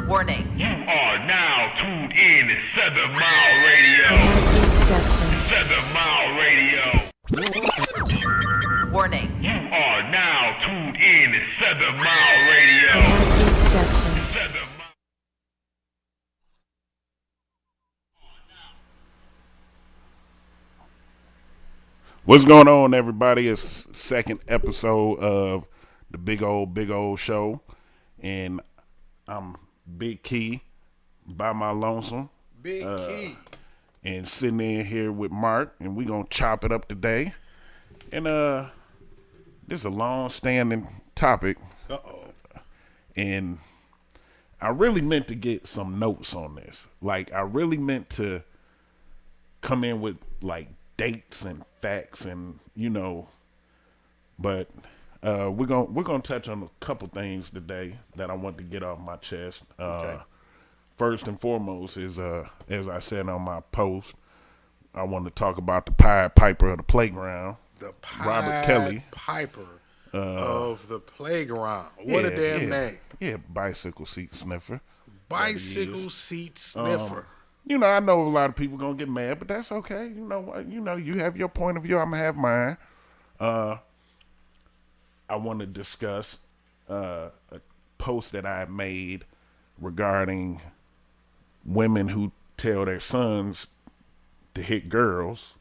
Warning. You are now tuned in to 7 Mile Radio. 7 Mile Radio. Warning. You are now tuned in to 7 Mile Radio. 7 Mile. What's going on, everybody? It's second episode of the Big Old Show, and I'm Big Key by my lonesome, Big Key. and sitting in here with Mark, and we gonna chop it up today. And this is a long-standing topic, and I really meant to get some notes on this. Like, I really meant to come in with like dates and facts, and but we're gonna touch on a couple things today that I want to get off my chest. Okay. First and foremost is as I said on my post, I want to talk about the Pied Piper of the playground, The Robert Kelly. Piper of the playground. What a damn name. Yeah, bicycle seat sniffer. Bicycle seat sniffer. I know a lot of people gonna get mad, but that's okay. You have your point of view. I'm gonna have mine. I want to discuss a post that I made regarding women who tell their sons to hit girls.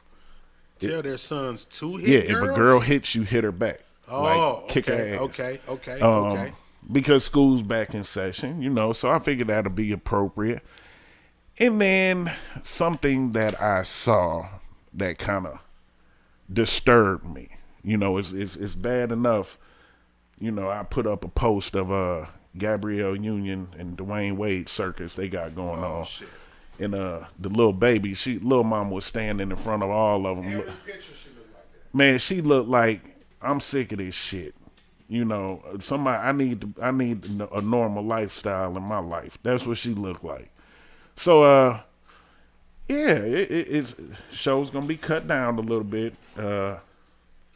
Tell their sons to hit Yeah, girls? if a girl hits you, hit her back. Oh, Like, kick her ass. okay. Because school's back in session, so I figured that'd be appropriate. And then something that I saw that kind of disturbed me. It's bad enough. I put up a post of Gabrielle Union and Dwayne Wade circus they got going on. Shit. And the little baby, little mama was standing in front of all of them. Every picture she looked like that. Man, she looked like, I'm sick of this shit. Somebody, I need a normal lifestyle in my life. That's what she looked like. So, it's show's gonna be cut down a little bit.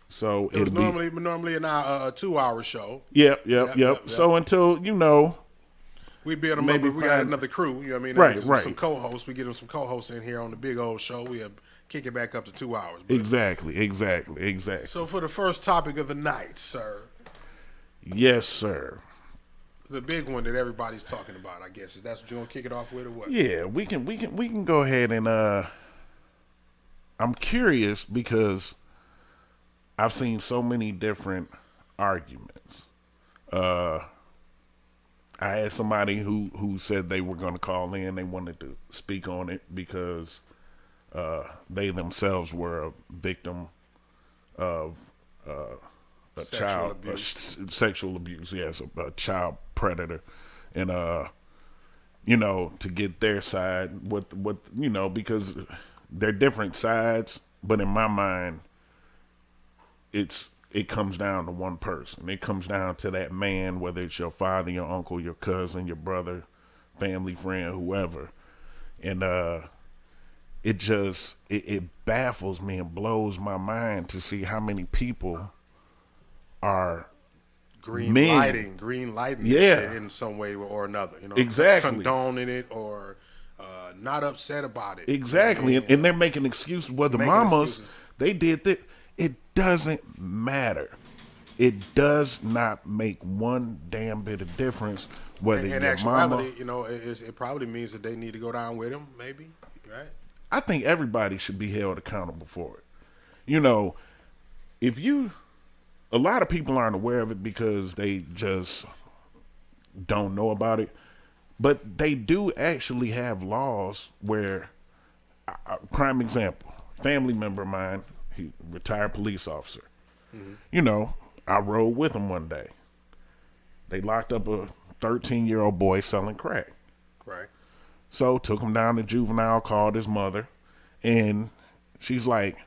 So It was it'll normally an hour, a 2-hour show. Yep. Yep. So until We be able to Maybe we got find- another crew. You know what I mean? Right, There's right. Some co-hosts. We get them some co-hosts in here on the Big Old Show. We kick it back up to 2 hours. But- exactly. So for the first topic of the night, sir, Yes, sir. the big one that everybody's talking about, I guess, is that's what you're gonna kick it off with, or what? Yeah, we can go ahead and I'm curious because I've seen so many different arguments. I had somebody who said they were going to call in. They wanted to speak on it because they themselves were a victim of a Sexual child abuse. sexual abuse. Yes, a child predator, and to get their side with because they're different sides, but in my mind, it comes down to one person. It comes down to that man, whether it's your father, your uncle, your cousin, your brother, family, friend, whoever. And it baffles me and blows my mind to see how many people are Green Men. lighting Yeah. this shit in some way or another. Exactly. Condoning it or not upset about it. exactly, and they're making excuses. Well, the Making mamas, excuses. they did that. It doesn't matter. It does not make one damn bit of difference whether In your actuality, mama. it probably means that they need to go down with him, maybe, right? I think everybody should be held accountable for it. If a lot of people aren't aware of it because they just don't know about it, but they do actually have laws where, prime example, family member of mine, he retired police officer. I rode with him one day. They locked up a 13-year-old boy selling crack. Right. So took him down to juvenile, called his mother, and she's like,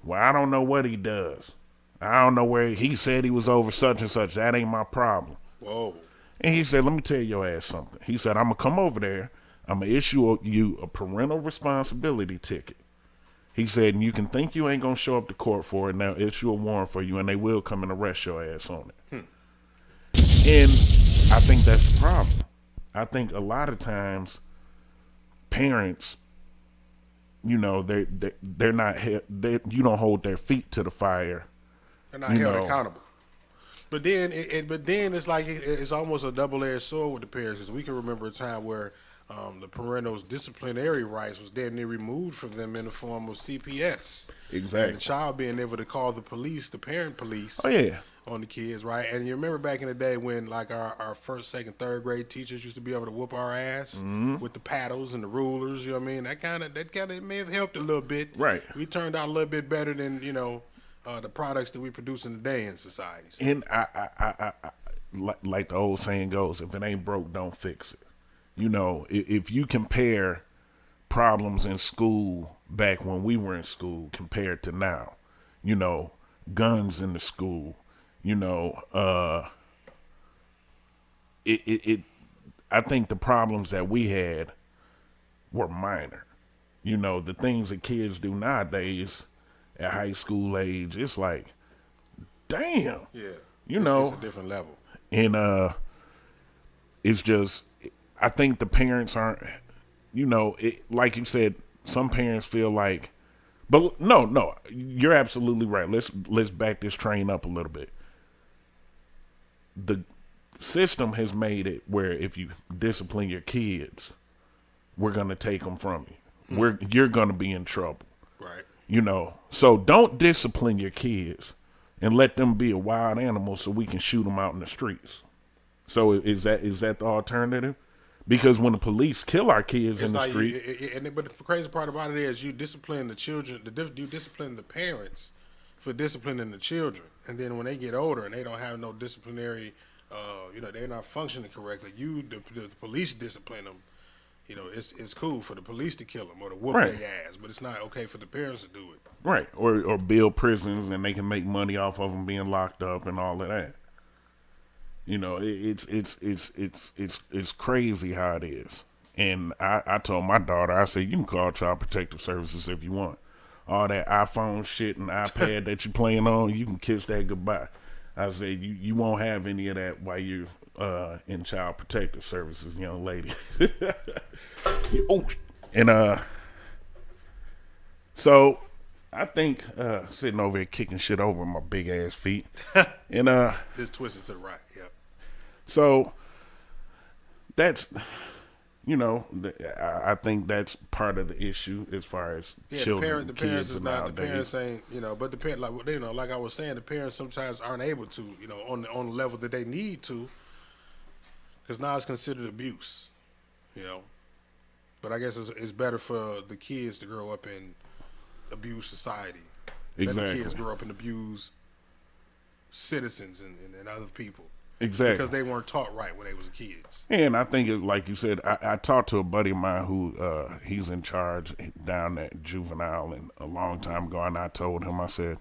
well, I don't know what he does. I don't know where he said he was over such and such. That ain't my problem. Whoa. And he said, let me tell your ass something. He said, I'm going to come over there. I'm going to issue you a parental responsibility ticket. He said, and you can think you ain't going to show up to court for it, and they'll issue a warrant for you, and they will come and arrest your ass on it. And I think that's the problem. I think a lot of times parents, they're not you don't hold their feet to the fire. They're not You held know, accountable. But then, but then it's like it's almost a double-edged sword with the parents. 'Cause we can remember a time where the parental disciplinary rights was damn near removed from them in the form of CPS. And Exactly. the child being able to call the police, the parent police, Oh yeah, on the kids, right? And you remember back in the day when like our first, second, third grade teachers used to be able to whoop our ass with the paddles and the rulers. You know what I mean? That kind of may have helped a little bit. Right. We turned out a little bit better than the products that we produce in today in societies. and like the old saying goes, if it ain't broke, don't fix it. If you compare problems in school back when we were in school compared to now, guns in the school, you know, it I think the problems that we had were minor. The things that kids do nowadays at high school age, it's like, damn, Yeah. You It's- know. it's a different level. and it's just, I think the parents aren't, like you said, some parents feel like, but no, you're absolutely right. Let's back this train up a little bit. The system has made it where if you discipline your kids, we're gonna take them from you. You're gonna be in trouble. Right. So don't discipline your kids and let them be a wild animal so we can shoot them out in the streets. So is that the alternative? Because when the police kill our kids in It's the like, street, but the crazy part about it is you discipline the children, you discipline the parents for disciplining the children, and then when they get older and they don't have no disciplinary, they're not functioning correctly. The police discipline them. It's cool for the police to kill them or to whoop Right. their ass, but it's not okay for the parents to do it. right? Or build prisons and they can make money off of them being locked up and all of that. It's crazy how it is. And I told my daughter, I said, you can call Child Protective Services if you want. All that iPhone shit and iPad that you're playing on, you can kiss that goodbye. I said, you won't have any of that while you're in Child Protective Services, young lady. Oh, and so I think sitting over here kicking shit over my big ass feet. And Just twisted to the right. Yep. so that's, I think that's part of the issue as far as Yeah, children, the parents kids is not. The nowadays. parents ain't. But the parent, like I was saying, the parents sometimes aren't able to, on the level that they need to, because now it's considered abuse, But I guess it's better for the kids to grow up in abused society than the Exactly. kids grow up and abuse citizens and other people Exactly. because they weren't taught right when they was kids. And I think, like you said, I talked to a buddy of mine who he's in charge down at juvenile, and a long time ago, and I told him, I said,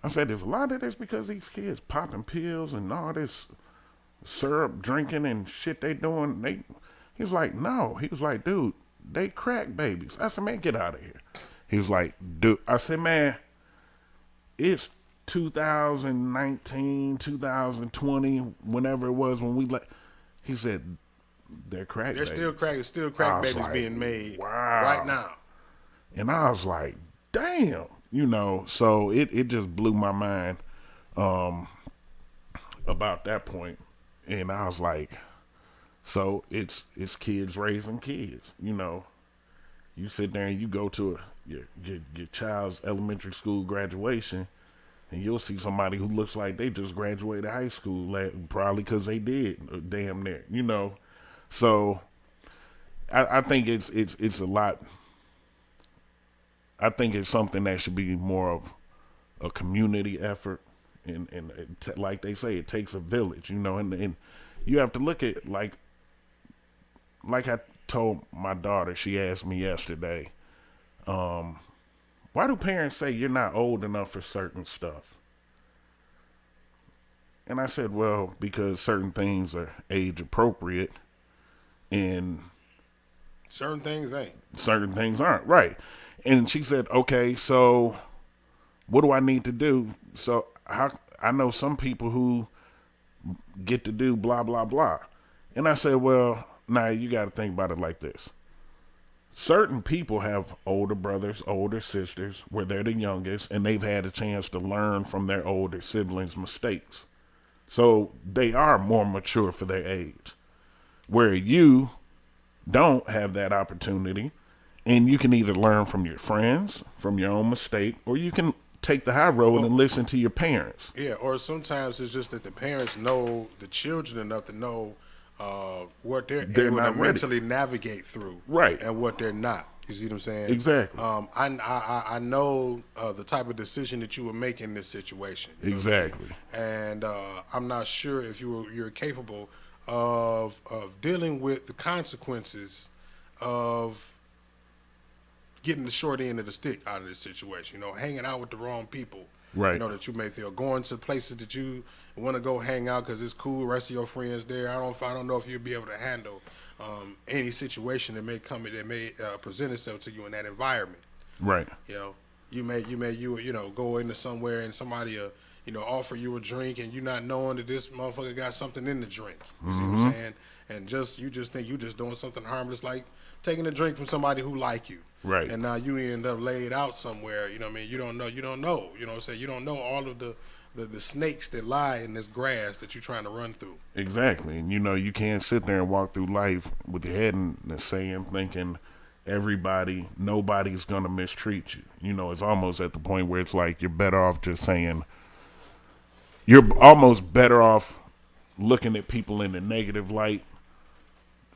there's a lot of this because these kids popping pills and all this syrup drinking and shit they doing. He was like, no. He was like, dude, they crack babies. I said, man, get out of here. He was like, dude. I said, man, it's 2019, 2020, whenever it was when we he said, they're crack There's babies. still I crack was babies like, being made wow. right now. And I was like, damn, so it just blew my mind about that point. And I was like, so it's kids raising kids, You sit there and you go to your child's elementary school graduation, and you'll see somebody who looks like they just graduated high school, probably because they did, damn near, So I think it's a lot. I think it's something that should be more of a community effort, and like they say, it takes a village, and you have to look at like I told my daughter. She asked me yesterday, why do parents say you're not old enough for certain stuff? And I said, well, because certain things are age appropriate and Certain things ain't. certain things aren't. Right. And she said, okay, so what do I need to do? So I know some people who get to do blah, blah, blah. And I said, well, now you got to think about it like this. Certain people have older brothers, older sisters, where they're the youngest, and they've had a chance to learn from their older siblings' mistakes. So they are more mature for their age. Where you don't have that opportunity, and you can either learn from your friends, from your own mistake, or you can take the high road and listen to your parents. Yeah, or sometimes it's just that the parents know the children enough to know what they're able to not ready. mentally navigate through, Right. and what they're not. You see what I'm saying? Exactly. I know the type of decision that you would make in this situation. You know what I mean? Exactly. And I'm not sure if you're capable of dealing with the consequences of getting the short end of the stick out of this situation. You know, hanging out with the wrong people. Right. You know, that you may feel going to places that you want to go hang out because it's cool. The rest of your friends there. I don't know if you'll be able to handle any situation that may present itself to you in that environment. Right. You know, you may go into somewhere and somebody offer you a drink and you not knowing that this motherfucker got something in the drink. You see what I'm saying? And you just think you just doing something harmless, like taking a drink from somebody who like you. Right. And now you end up laid out somewhere. You know what I mean? You don't know. You know what I'm saying? You don't know all of the snakes that lie in this grass that you're trying to run through. Exactly. And you can't sit there and walk through life with your head in the sand thinking nobody's going to mistreat you. It's almost at the point where it's like you're better off just saying, you're almost better off looking at people in the negative light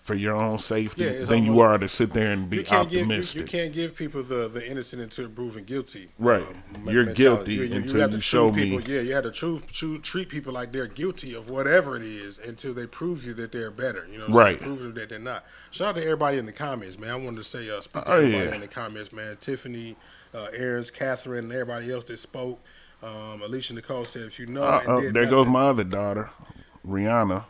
for your own safety than you are to sit there and be optimistic. You can't give people the innocent until proven guilty. Right. You're mentality. guilty You until have to you show people, me. Yeah, you have to treat people like they're guilty of whatever it is until they prove you that they're better. You know what I'm Right. saying? Prove you that they're not. Shout out to everybody in the comments, man. I wanted to say, speak to Oh, everybody yeah. in the comments, man. Tiffany, Aaron's, Catherine, and everybody else that spoke. Alicia Nicole said, if you know and did There nothing. goes my other daughter, Rihanna.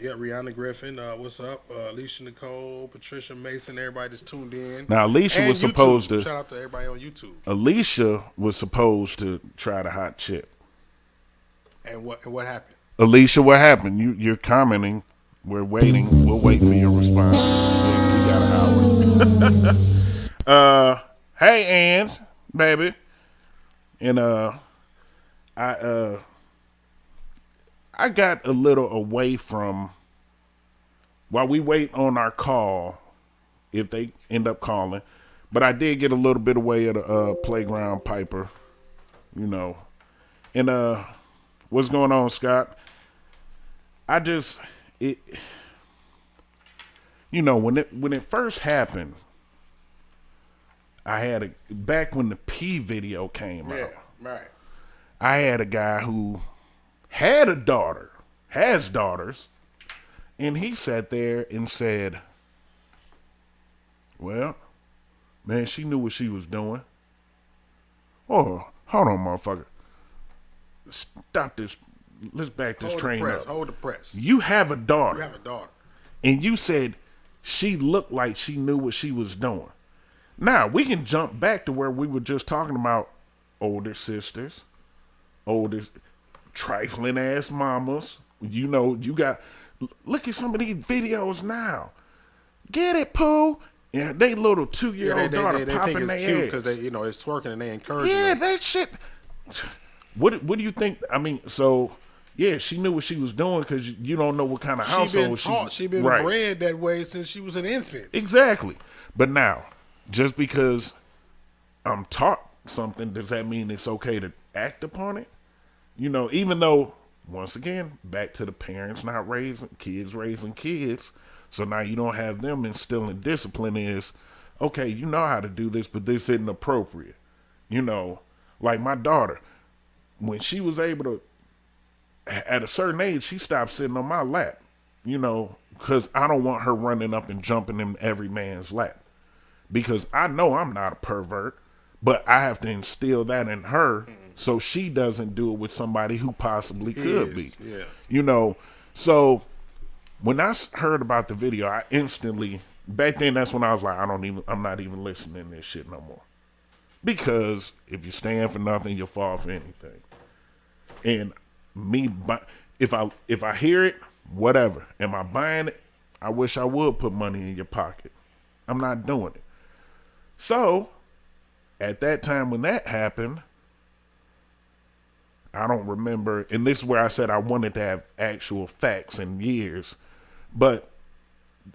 Yeah, Rihanna Griffin. What's up? Alicia Nicole, Patricia Mason, everybody that's tuned in. Now, Alicia And was YouTube. supposed to. Shout out to everybody on YouTube. Alicia was supposed to try the hot chip. And what happened? Alicia, what happened? You're commenting. We're waiting. We'll wait for your response. We got an hour. Hey, Ann, baby. And I got a little away from, while we wait on our call, if they end up calling, but I did get a little bit away at a playground Piper, And what's going on, Scott? When it first happened, back when the P video came out, right. I had a guy who had a daughter, has daughters, and he sat there and said, well, man, she knew what she was doing. Oh, hold on, motherfucker. Stop this. Let's back this train up. Hold the press. You have a daughter. You have a daughter. And you said she looked like she knew what she was doing. Now, we can jump back to where we were just talking about older sisters, older trifling ass mamas. Look at some of these videos now. Get it, Pooh? Yeah, they little 2-year-old daughter they popping think it's their cute ass. because they, it's twerking and they encourage Yeah, them. that shit. What do you think? I mean, so yeah, she knew what she was doing because you don't know what kind of household She been right. bred that way since she was an infant. Exactly. But now, just because I'm taught something, does that mean it's okay to act upon it? Even though, once again, back to the parents not raising kids. So now you don't have them instilling discipline is, okay, you know how to do this, but this isn't appropriate. Like my daughter, when she was able to, at a certain age, she stopped sitting on my lap, because I don't want her running up and jumping in every man's lap. Because I know I'm not a pervert, but I have to instill that in her so she doesn't do it with somebody who possibly could be. Yeah. So when I heard about the video, I instantly, back then that's when I was like, I'm not even listening to this shit no more. Because if you stand for nothing, you'll fall for anything. And If I hear it, whatever. Am I buying it? I wish I would put money in your pocket. I'm not doing it. So, at that time when that happened, I don't remember, and this is where I said I wanted to have actual facts and years, but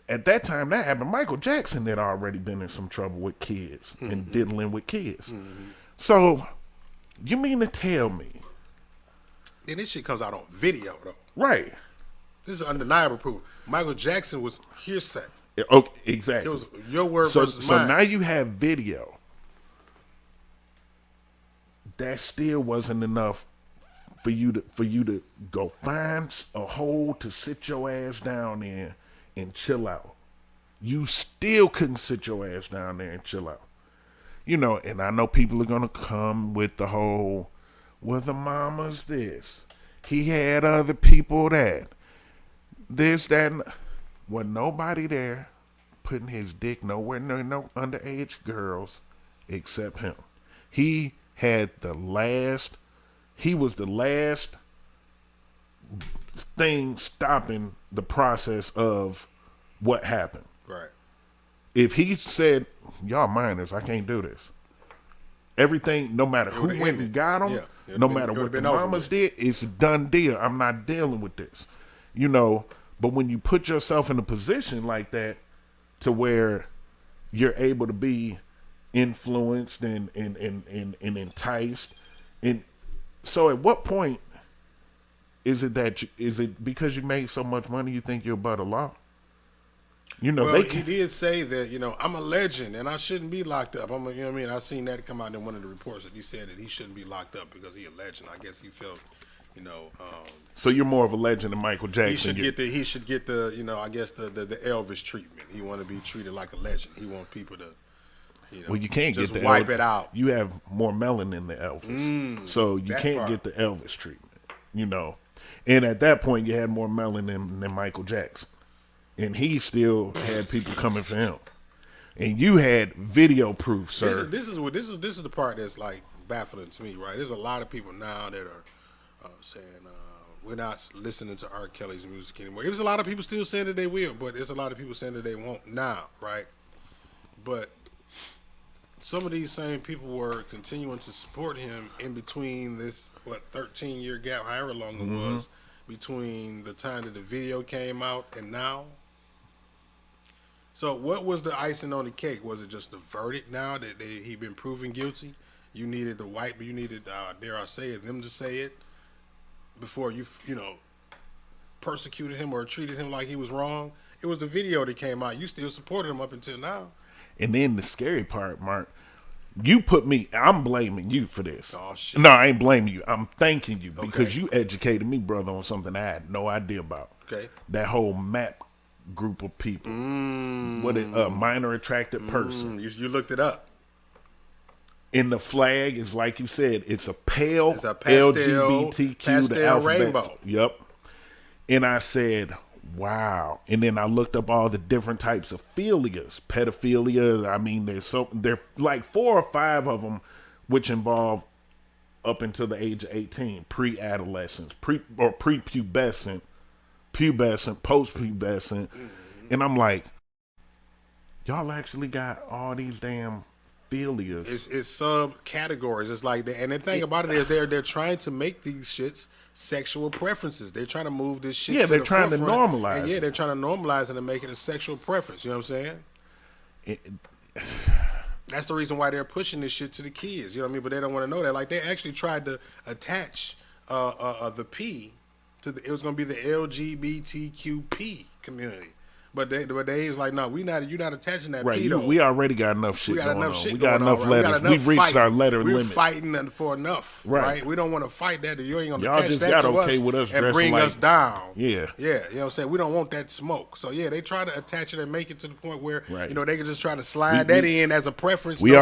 at that time that happened, Michael Jackson had already been in some trouble with kids and diddling with kids. So, you mean to tell me? And this shit comes out on video, though. Right. This is undeniable proof. Michael Jackson was hearsay. Okay, exactly. It was your word so, versus so mine. now you have video. That still wasn't enough for you to go find a hole to sit your ass down in and chill out. You still couldn't sit your ass down there and chill out. You know, and I know people are gonna come with the whole, well, the mama's this. He had other people that. This, that, and wasn't nobody there putting his dick nowhere near no underage girls except him. He was the last thing stopping the process of what happened. Right. If he said, y'all minors, I can't do this. Everything, no matter who went and got him, no matter what the mamas did, it's a done deal. I'm not dealing with this. You know, but when you put yourself in a position like that to where you're able to be influenced and enticed, and so at what point is it because you made so much money you think you're above the law? You know, well, he did say that, you know, I'm a legend and I shouldn't be locked up. You know what I mean? I seen that come out in one of the reports that he said that he shouldn't be locked up because he a legend. I guess he felt, you know. So you're more of a legend than Michael Jackson. He should get the you know, I guess the Elvis treatment. He want to be treated like a legend. He want people to, you know, well, you can't just get the wipe it out. You have more melanin than Elvis, so you can't get the Elvis treatment. You know, and at that point you had more melanin than Michael Jackson. And he still had people coming for him, and you had video proof, sir. This is the part that's like baffling to me, right? There's a lot of people now that are saying we're not listening to R. Kelly's music anymore. There's a lot of people still saying that they will, but there's a lot of people saying that they won't now, right? But some of these same people were continuing to support him in between this 13-year gap, however long it was, between the time that the video came out and now. So what was the icing on the cake? Was it just the verdict now that he been proven guilty? You needed dare I say it, them to say it before you know, persecuted him or treated him like he was wrong? It was the video that came out. You still supported him up until now. And then the scary part, Mark, I'm blaming you for this. Oh, shit. No, I ain't blaming you. I'm thanking you because you educated me, brother, on something I had no idea about. Okay. That whole MAP group of people. What a minor attracted person. You looked it up. And the flag is, like you said, it's a pale pastel, LGBTQ the alphabet. Rainbow. Yep. And I said, wow. And then I looked up all the different types of philias, pedophilia. I mean, there's like 4 or 5 of them, which involve up until the age of 18, pre-adolescence, prepubescent, pubescent, post-pubescent. And I'm like, y'all actually got all these damn philias. It's subcategories. It's like that. And the thing about it is they're trying to make these shits sexual preferences. They're trying to move this shit to they're the trying forefront. to normalize. And they're trying to normalize it and make it a sexual preference. You know what I'm saying? That's the reason why they're pushing this shit to the kids. You know what I mean? But they don't want to know that. Like, they actually tried to attach the P to it was going to be the LGBTQP community. But they was like, no, you're not attaching that P, though. We already got enough shit we got going enough on. Shit we got going enough on, letters. We've reached our letter limit. We're fighting for enough, right? We don't want to fight that. You ain't going to attach that to us, with us and bring us down. Yeah. Yeah, you know what I'm saying? We don't want that smoke. So, yeah, they try to attach it and make it to the point where, you know, they can just try to slide that in as a preference. We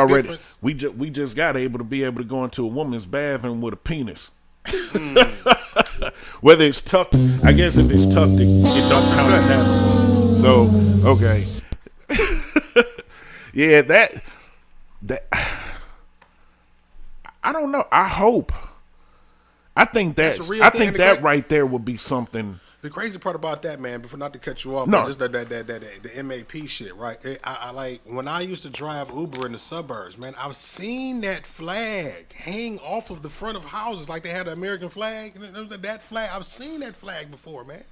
just got able to go into a woman's bathroom with a penis. Whether it's tucked, I guess if it's tucked, it's up count. So, okay. Yeah, that I don't know. I I think That's a that's real I thing. think And that right there would be something. the crazy part about that, man, before not to cut you off, No. but just the MAP shit, right? I like when I used to drive Uber in the suburbs, man. I've seen that flag hang off of the front of houses, like they had the American flag. And there was that flag. I've seen that flag before, man.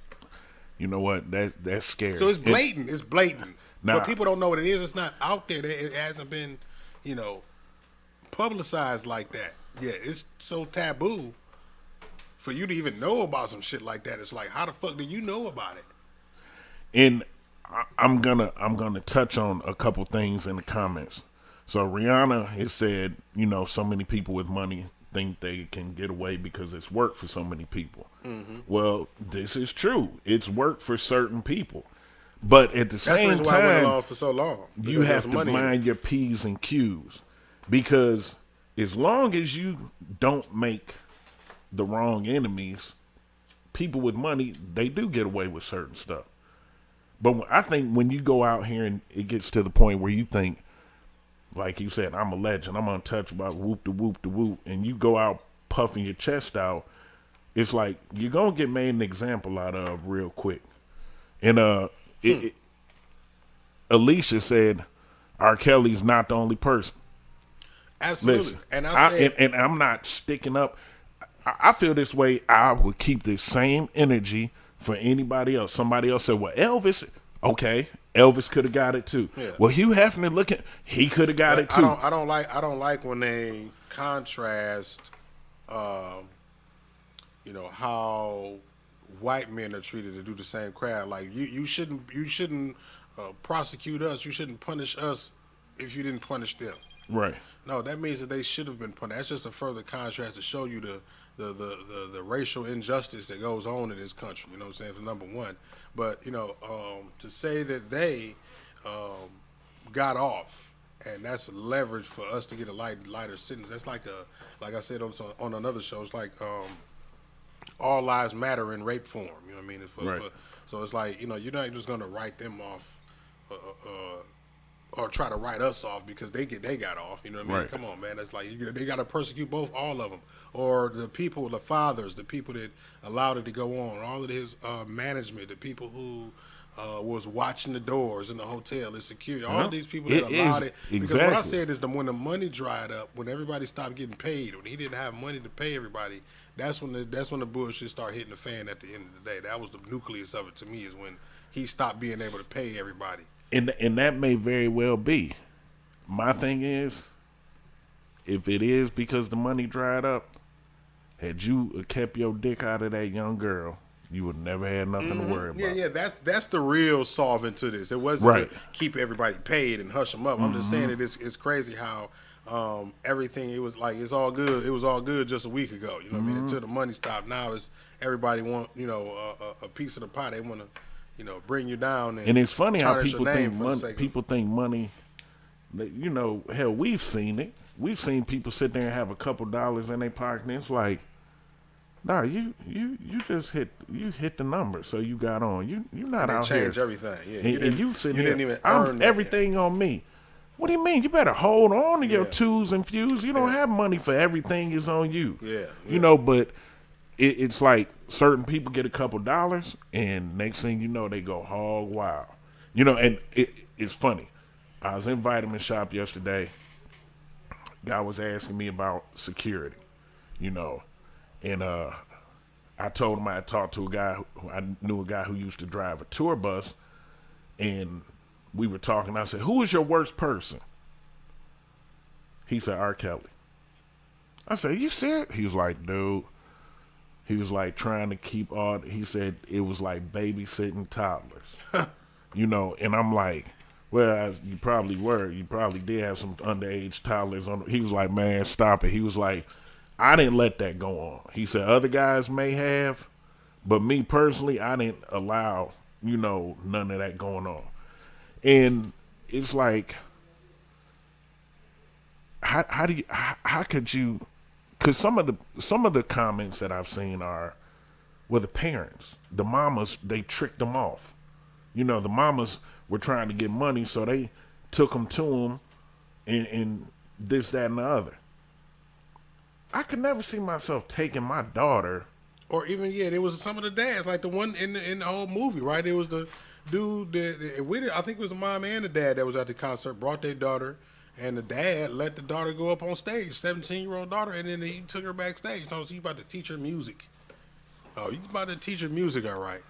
You know what? That's scary. So it's blatant. It's blatant. Nah. But people don't know what it is. It's not out there. It hasn't been, you know, publicized like that. Yeah, it's so taboo for you to even know about some shit like that. It's like, how the fuck do you know about it? And I'm gonna touch on a couple things in the comments. So Rihanna has said, you know, so many people with money think they can get away because it's work for so many people. Mm-hmm. Well, this is true. It's work for certain people, but at the That's the same reason why I went time, along for so long. you because have there's to money in it. mind your P's and Q's, because as long as you don't make the wrong enemies, people with money, they do get away with certain stuff. But I think when you go out here and it gets to the point where you think, like you said, I'm a legend, I'm untouchable, whoop de whoop de whoop, and you go out puffing your chest out, it's like you're gonna get made an example out of real quick. And Alicia said, R. Kelly's not the only person. Absolutely. Listen, And I said, and I'm not sticking up. I feel this way. I would keep this same energy for anybody else. Somebody else said, well, Elvis, okay, Elvis could have got it too. Yeah. Well, Hugh Hefner, he could have got it too. I don't like when they contrast, you know, how white men are treated to do the same crime. Like you shouldn't prosecute us. You shouldn't punish us if you didn't punish them. Right. No, that means that they should have been punished. That's just a further contrast to show you the racial injustice that goes on in this country. You know what I'm saying? For number one. But, you know, to say that they got off and that's leverage for us to get a lighter sentence, that's like I said on another show, it's like all lives matter in rape form. You know what I mean? Right. So it's like, you know, you're not just going to write them off or try to write us off because they got off. You know what I mean? Right. Come on, man. That's like they got to persecute all of them, or the people, the fathers, the people that allowed it to go on, all of his management, the people who was watching the doors in the hotel, the security, all of these people that allowed it. Because what I said is when the money dried up, when everybody stopped getting paid, when he didn't have money to pay everybody, that's when the bullshit started hitting the fan at the end of the day. That was the nucleus of it to me, is when he stopped being able to pay everybody. And that may very well be. My thing is, if it is because the money dried up, had you kept your dick out of that young girl, you would never had nothing to worry about. Yeah, that's the real solvent to this. It wasn't Right. to keep everybody paid and hush them up. I'm just saying that it's crazy how everything, it was like it's all good. It was all good just a week ago. You know what I mean? Until the money stopped. Now it's everybody want, you know, a piece of the pie. They want to, you know, bring you down. And it's funny how tarnish people your name think for the money. sake of- People think money. You know, hell, we've seen it. We've seen people sit there and have a couple dollars in their pocket, and it's like, nah, you just hit the number, so you got on. You're not They out here. change everything. Yeah, And you sitting didn't here, even earn that. everything on me. What do you mean? You better hold on to your Yeah. twos and fews. You don't have money for everything is on you. Yeah, You know, but it's like certain people get a couple dollars, and next thing you know, they go hog wild. You know, and it's funny. I was in Vitamin Shop yesterday. Guy was asking me about security, you know, and I told him I had talked to a guy I knew a guy who used to drive a tour bus, and we were talking. I said, "Who is your worst person?" He said, "R. Kelly." I said, "You serious?" He was like, "Dude." He was like trying to keep all. He said it was like babysitting toddlers, you know. And I'm like, well, you probably were. You probably did have some underage toddlers on. He was like, man, stop it. He was like, I didn't let that go on. He said other guys may have, but me personally, I didn't allow, you know, none of that going on. And it's like, how could you? Because some of the comments that I've seen are, well, the parents, the mamas, they tricked them off. You know, the mamas were trying to get money, so they took them to them, and this, that, and the other. I could never see myself taking my daughter. Or even there was some of the dads, like the one in the whole movie, right? It was the dude that with it. I think it was the mom and the dad that was at the concert, brought their daughter, and the dad let the daughter go up on stage, 17-year-old daughter, and then he took her backstage. So he's about to teach her music. Oh, he's about to teach her music, all right.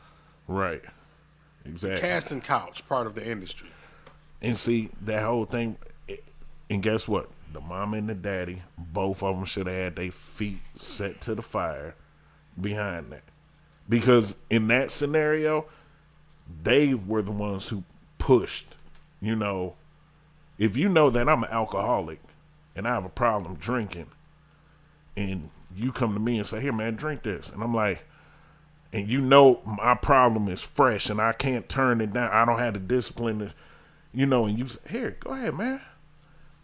Right. Exactly. Casting couch, part of the industry. And see, that whole thing, and guess what? The mom and the daddy, both of them should have had their feet set to the fire behind that. Because in that scenario, they were the ones who pushed. You know, if you know that I'm an alcoholic and I have a problem drinking, and you come to me and say, here, man, drink this. And I'm like, and you know my problem is fresh and I can't turn it down. I don't have the discipline to, and you say, here, go ahead, man.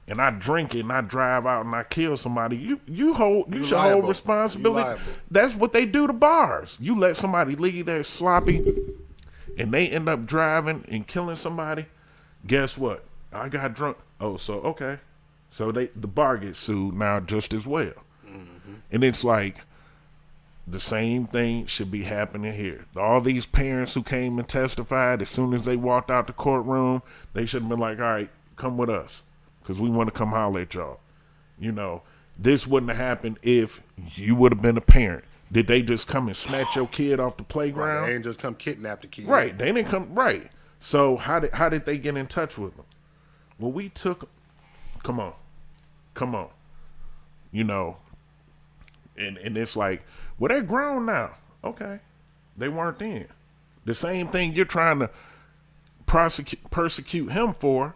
And I drink it and I drive out and I kill somebody. You should liable. hold responsibility. You liable. That's what they do to bars. You let somebody leave there sloppy and they end up driving and killing somebody. Guess what? I got drunk. Oh, so okay. So the bar gets sued now just as well. Mm-hmm. And it's like the same thing should be happening here. All these parents who came and testified, as soon as they walked out the courtroom, they should have been like, all right, come with us. Because we want to come holler at y'all. This wouldn't have happened if you would have been a parent. Did they just come and snatch your kid off the playground? Right, they ain't just come kidnap the kid. Right, they didn't come. Right. So how did they get in touch with them? Well, we took. Come on. And it's like, well, they're grown now. Okay, they weren't then. The same thing you're trying to persecute him for.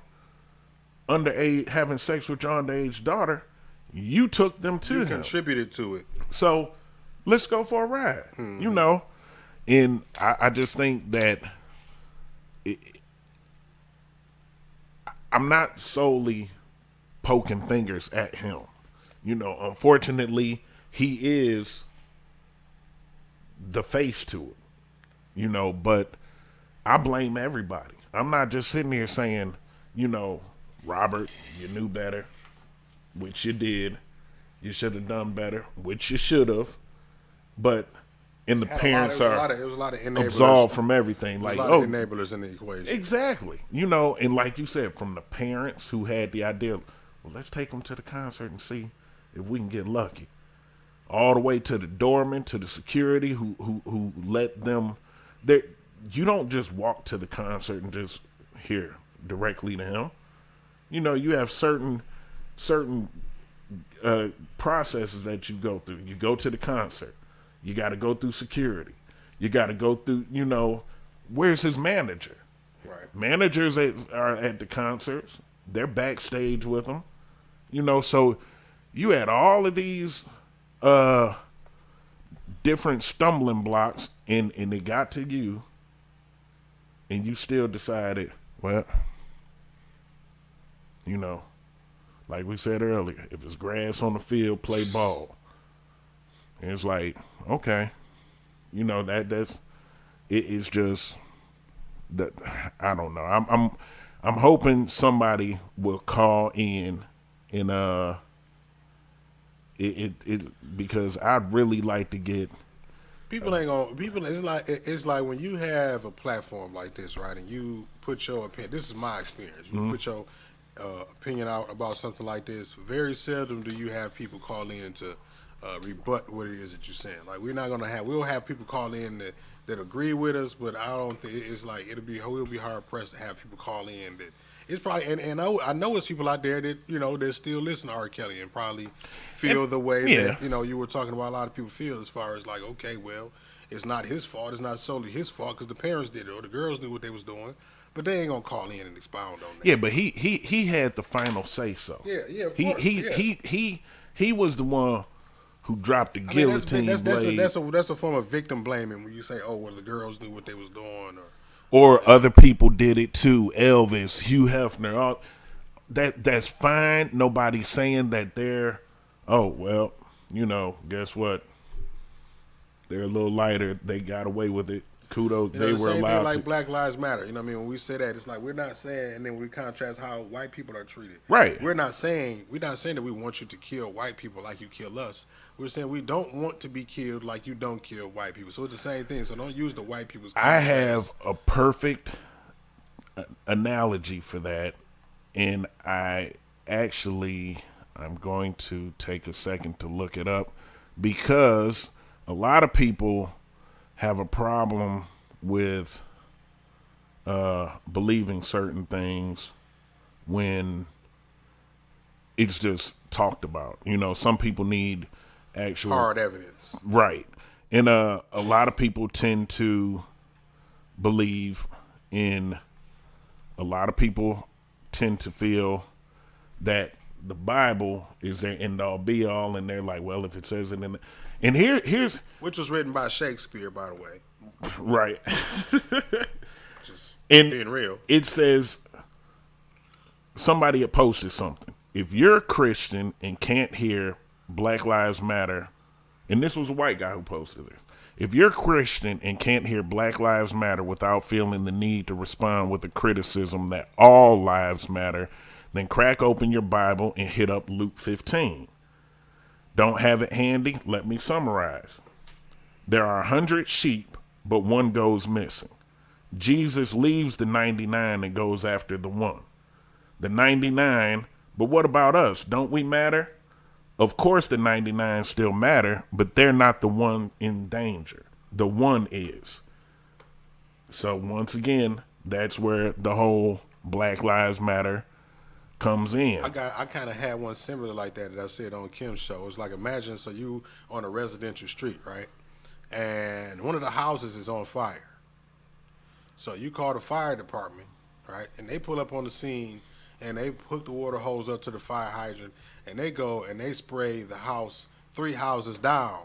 Underage, having sex with your underage daughter, you took them to You him. contributed to it. So let's go for a ride. And I just think that I'm not solely poking fingers at him. Unfortunately, he is the face to it. But I blame everybody. I'm not just sitting here saying, Robert, you knew better, which you did. You should have done better, which you should have. But the parents are absolved from everything. Like, enablers in the equation. Exactly. And like you said, from the parents who had the idea, well, let's take them to the concert and see if we can get lucky. All the way to the doorman, to the security who let them. You don't just walk to the concert and just hear directly to him. You have certain processes that you go through. You go to the concert. You got to go through security. You got to go through, where's his manager? Right. Managers are at the concerts. They're backstage with him. So you had all of these different stumbling blocks, and they got to you, and you still decided, well, like we said earlier, if it's grass on the field, play ball. And it's like, okay, that's it is just that. I don't know. I'm hoping somebody will call in and because I'd really like to get. People ain't gonna. It's like when you have a platform like this, right? And you put your opinion. This is my experience. You put your opinion out about something like this. Very seldom do you have people call in to rebut what it is that you're saying. Like, we'll have people call in that agree with us, but I don't think it's like we'll be hard pressed to have people call in that. It's probably and I know it's people out there that that still listen to R. Kelly and probably feel the way that you were talking about. A lot of people feel as far as like, okay, well, it's not his fault. It's not solely his fault because the parents did it or the girls knew what they was doing, but they ain't gonna call in and expound on that. Yeah, but he had the final say so. Yeah, of course. He was the one who dropped the guillotine blade. That's a form of victim blaming when you say, oh, well, the girls knew what they was doing, or other people did it too. Elvis, Hugh Hefner, that's fine. Nobody's saying that they're, oh, well, guess what? They're a little lighter. They got away with it kudos. You know, They the were same thing allowed like to. Black Lives Matter. You know what I mean? When we say that, it's like we're not saying, and then we contrast how white people are treated. Right. We're not saying that we want you to kill white people like you kill us. We're saying we don't want to be killed like you don't kill white people. So it's the same thing. So don't use the white people's I contrast. have a perfect analogy for that, and I'm going to take a second to look it up because a lot of people have a problem with believing certain things when it's just talked about. You know, some people need actual hard evidence. right, and a lot of people tend to believe in. A lot of people tend to feel that the Bible is their end all be all, and they're like, well, if it says it in the, and here's Which was written by Shakespeare, by the way. right. Just And being real. it says somebody had posted something. If you're a Christian and can't hear Black Lives Matter, and this was a white guy who posted this. If you're a Christian and can't hear Black Lives Matter without feeling the need to respond with the criticism that all lives matter, then crack open your Bible and hit up Luke 15. Don't have it handy? Let me summarize. There are 100 sheep, but one goes missing. Jesus leaves the 99 and goes after the one. The 99, but what about us? Don't we matter? Of course the 99 still matter, but they're not the one in danger. The one is. So once again, that's where the whole Black Lives Matter comes in. I kind of had one similar like that I said on Kim's show. It's like, imagine, so you on a residential street, right? And one of the houses is on fire. So you call the fire department, right? And they pull up on the scene and they hook the water hose up to the fire hydrant and they go and they spray the house 3 houses down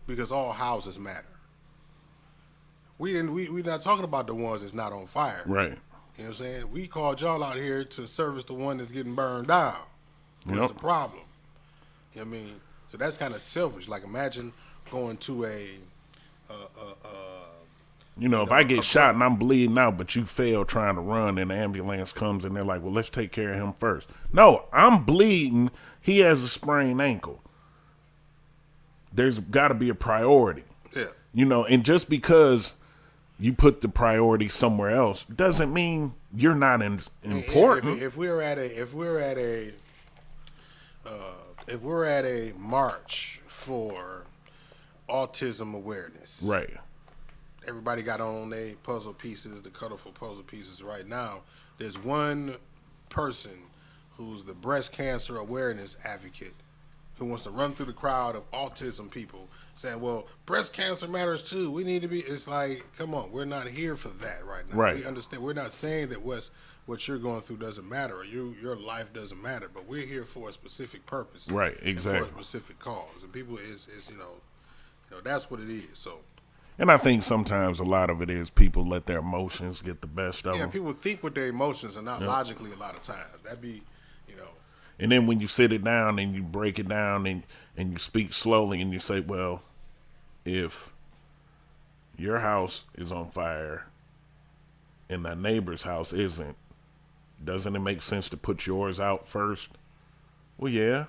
because all houses matter. We're not talking about the ones that's not on fire. Right. You know what I'm saying? We called y'all out here to service the one that's getting burned down. What's Yep. the problem? You know what I mean? So that's kind of selfish. Like, imagine going to You know, if I get shot and I'm bleeding out, but you fail trying to run and the ambulance comes and they're like, well, let's take care of him first. No, I'm bleeding. He has a sprained ankle. There's got to be a priority. yeah. You know, and just because you put the priority somewhere else doesn't mean you're not important. If we're at a march for autism awareness, Right. everybody got on their puzzle pieces, the colorful puzzle pieces right now. There's one person who's the breast cancer awareness advocate who wants to run through the crowd of autism people saying, well, breast cancer matters too. We need to be, it's like, come on, we're not here for that right now. Right. We understand, we're not saying that what you're going through doesn't matter or your life doesn't matter, but we're here for a specific purpose. Right, and exactly. for a specific cause. And people is you know, that's what it is. So, And I think sometimes a lot of it is people let their emotions get the best of yeah, them. people think with their emotions and not logically a lot of times. That'd be, you know. And then when you sit it down and you break it down and you speak slowly and you say, well, if your house is on fire and the neighbor's house isn't, doesn't it make sense to put yours out first? Well, yeah.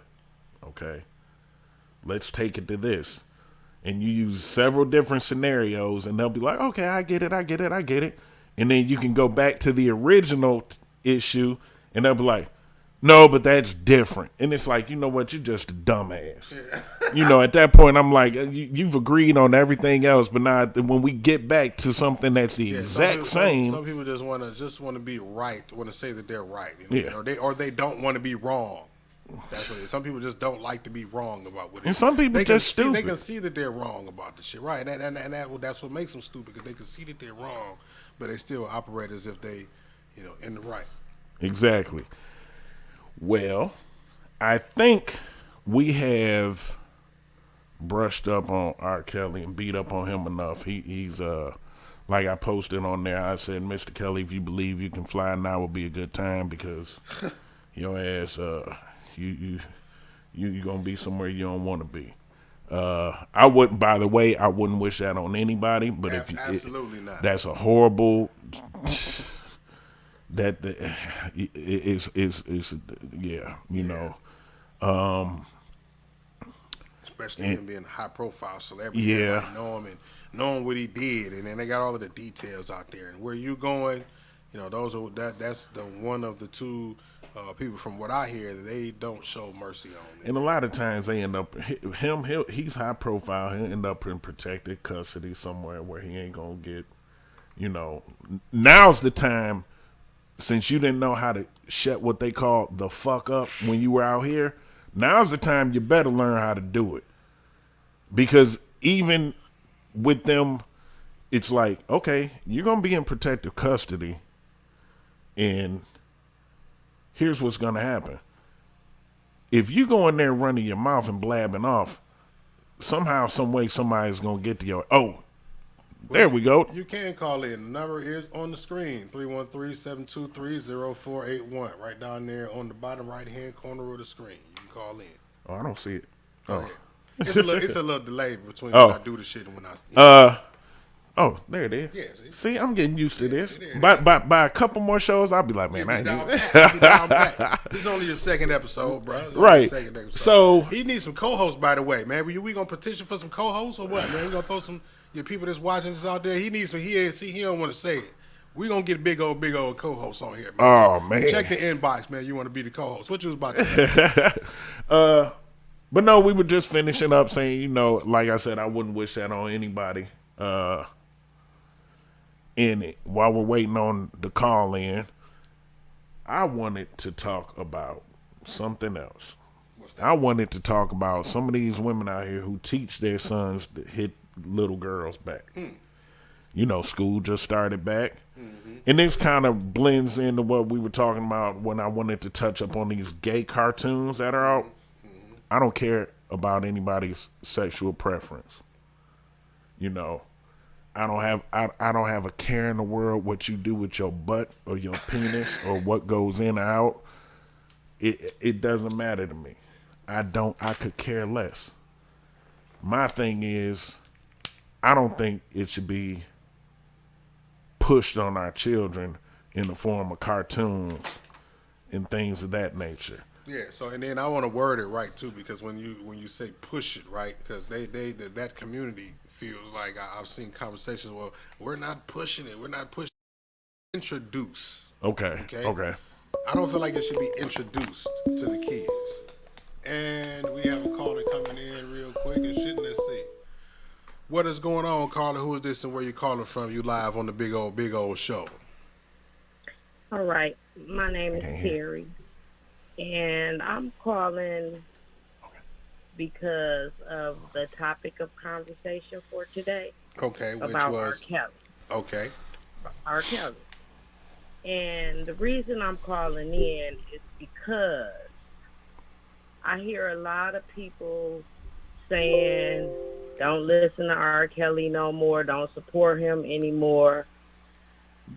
Okay. Let's take it to this. And you use several different scenarios and they'll be like, okay, I get it. And then you can go back to the original issue and they'll be like, no, but that's different. And it's like, you know what? You're just a dumbass. You know, at that point, I'm like, you've agreed on everything else, but now when we get back to something that's the exact same. Some people just want to be right, want to say that they're right. You know, Yeah. or they don't want to be wrong. That's what it is. Some people just don't like to be wrong about what it is. And some people they just can see, stupid. They can see that they're wrong about the shit, right? And that's what makes them stupid, because they can see that they're wrong, but they still operate as if they, you know, in the right. Exactly. Well, I think we have brushed up on R. Kelly and beat up on him enough. He's like I posted on there, I said, Mr. Kelly, if you believe you can fly now would be a good time, because your ass you gonna be somewhere you don't want to be. I wouldn't. By the way, I wouldn't wish that on anybody. But if Absolutely not. that's a horrible. That is yeah, you know. Especially him being a high profile celebrity. Yeah. Everybody know him and knowing what he did, and then they got all of the details out there. And where you going, you know, that's the one of the two people from what I hear that they don't show mercy on. And a lot of times they end up he's high profile. He'll end up in protected custody somewhere where he ain't gonna get. You know, now's the time. Since you didn't know how to shut what they call the fuck up when you were out here, now's the time you better learn how to do it. Because even with them, it's like, okay, you're going to be in protective custody, and here's what's going to happen. If you go in there running your mouth and blabbing off, somehow, some way, somebody's going to get to your, there we go. You can call in. The number is on the screen, 313-723-0481. Right down there on the bottom right-hand corner of the screen. You can call in. Oh, I don't see it. Go ahead. It's a little delay between Oh. when I do the shit and when I... Oh, there it is. Yeah, see, I'm getting used to this. see, there it By a couple more shows, I'll be like, man, I ain't down doing pat. Down pat. This is only your second episode, bro. It's only Right. your second episode. So- he needs some co-hosts, by the way, man. We gonna petition for some co-hosts or what, man? We gonna throw some your people that's watching this out there. He needs some. He don't want to say it. We gonna get big old co-hosts on here, man. Oh, So man. check the inbox, man. You want to be the co-host? What you was about to say? But no, we were just finishing up saying, you know, like I said, I wouldn't wish that on anybody. And while we're waiting on the call in, I wanted to talk about something else. I wanted to talk about some of these women out here who teach their sons to hit little girls back. You know, school just started back. And this kind of blends into what we were talking about when I wanted to touch up on these gay cartoons that are out. I don't care about anybody's sexual preference. You know, I don't have a care in the world what you do with your butt or your penis or what goes in or out. It doesn't matter to me. I could care less. My thing is, I don't think it should be pushed on our children in the form of cartoons and things of that nature. Yeah. So and then I want to word it right too, because when you say push it, right, because that community feels like I've seen conversations. Well, we're not pushing it. We're not pushing. Introduce. Okay. I don't feel like it should be introduced to the kids. And we have a caller coming in real quick and shit. Let's see. What is going on, caller? Who is this and where you calling from? You live on the big old show. All right. My name is Terry. And I'm calling because of the topic of conversation for today. Okay, which about was R. Kelly. Okay. R. Kelly. And the reason I'm calling in is because I hear a lot of people saying, don't listen to R. Kelly no more, don't support him anymore.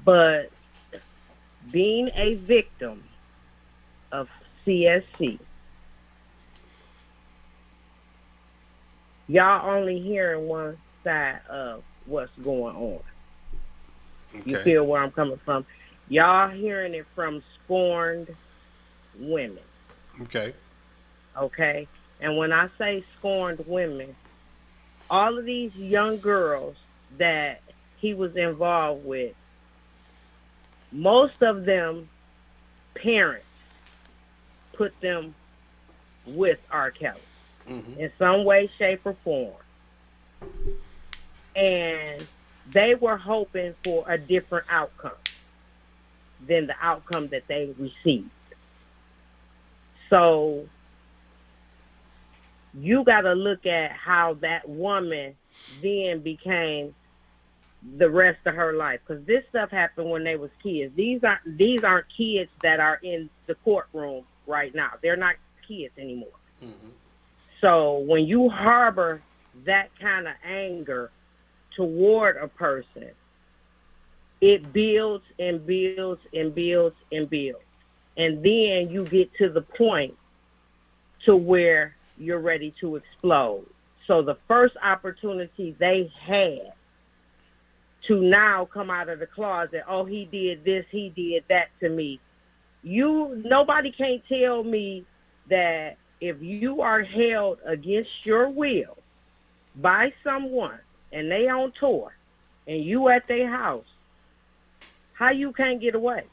But being a victim of CSC, y'all only hearing one side of what's going on. Okay. You feel where I'm coming from? Y'all hearing it from scorned women. Okay. Okay? And when I say scorned women, all of these young girls that he was involved with, most of them parents put them with R. Kelly in some way, shape, or form. And they were hoping for a different outcome than the outcome that they received. So you got to look at how that woman then became the rest of her life, because this stuff happened when they was kids. These aren't kids that are in the courtroom right now. They're not kids anymore. So when you harbor that kind of anger toward a person, it builds and builds and builds and builds. And then you get to the point to where you're ready to explode. So the first opportunity they had to now come out of the closet, oh, he did this, he did that to me. Nobody can't tell me that if you are held against your will by someone and they on tour and you at their house, how you can't get away?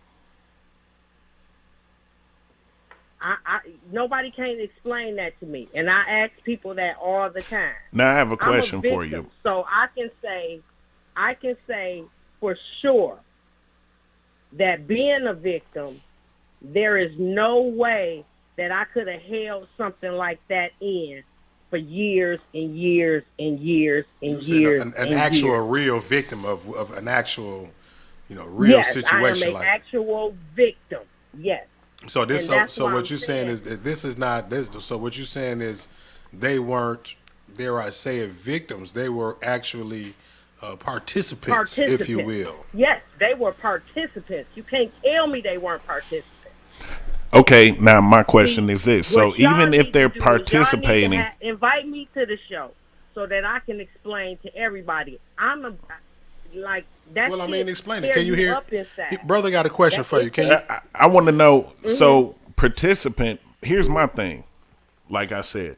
Nobody can explain that to me, and I ask people that all the time. Now I have a question for you. So I can say for sure that being a victim, there is no way that I could have held something like that in for years and years and years and years. An actual real victim of an actual, real situation. I am an actual victim. Yes. So what you're saying is that this is not this. So what you're saying is they weren't, dare I say it, victims. They were actually participants, if you will. Yes, they were participants. You can't tell me they weren't participants. Okay, now my question is this. So even if they're participating, invite me to the show so that I can explain to everybody. Well, I mean, explain it. Can you hear? Brother got a question for you. Can you? I want to know. Mm-hmm. So participant, here's my thing. Like I said,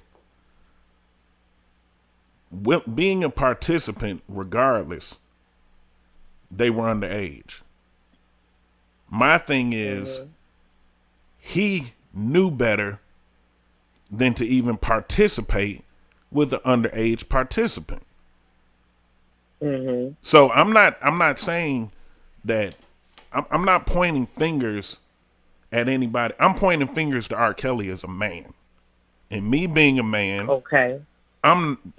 being a participant, regardless, they were underage. My thing is, he knew better than to even participate with an underage participant. Mm-hmm. So I'm not saying that I'm not pointing fingers at anybody. I'm pointing fingers to R. Kelly as a man, and me being a man. Okay. I'm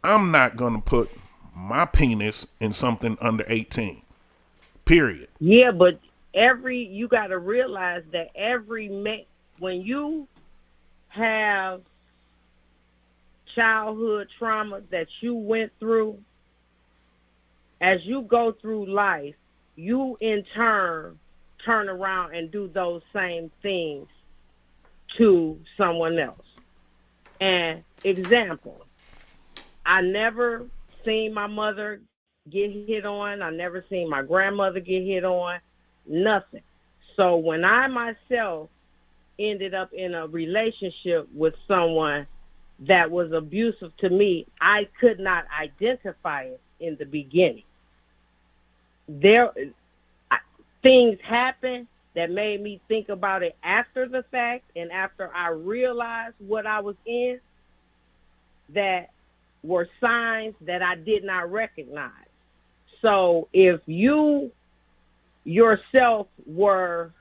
not gonna put my penis in something under 18. Period. Yeah, but you got to realize that when you have childhood trauma that you went through, as you go through life, you in turn turn around and do those same things to someone else. And example, I never seen my mother get hit on. I never seen my grandmother get hit on. Nothing. So when I myself ended up in a relationship with someone that was abusive to me, I could not identify it in the beginning. Things happened that made me think about it after the fact, and after I realized what I was in, that were signs that I did not recognize. So if you yourself were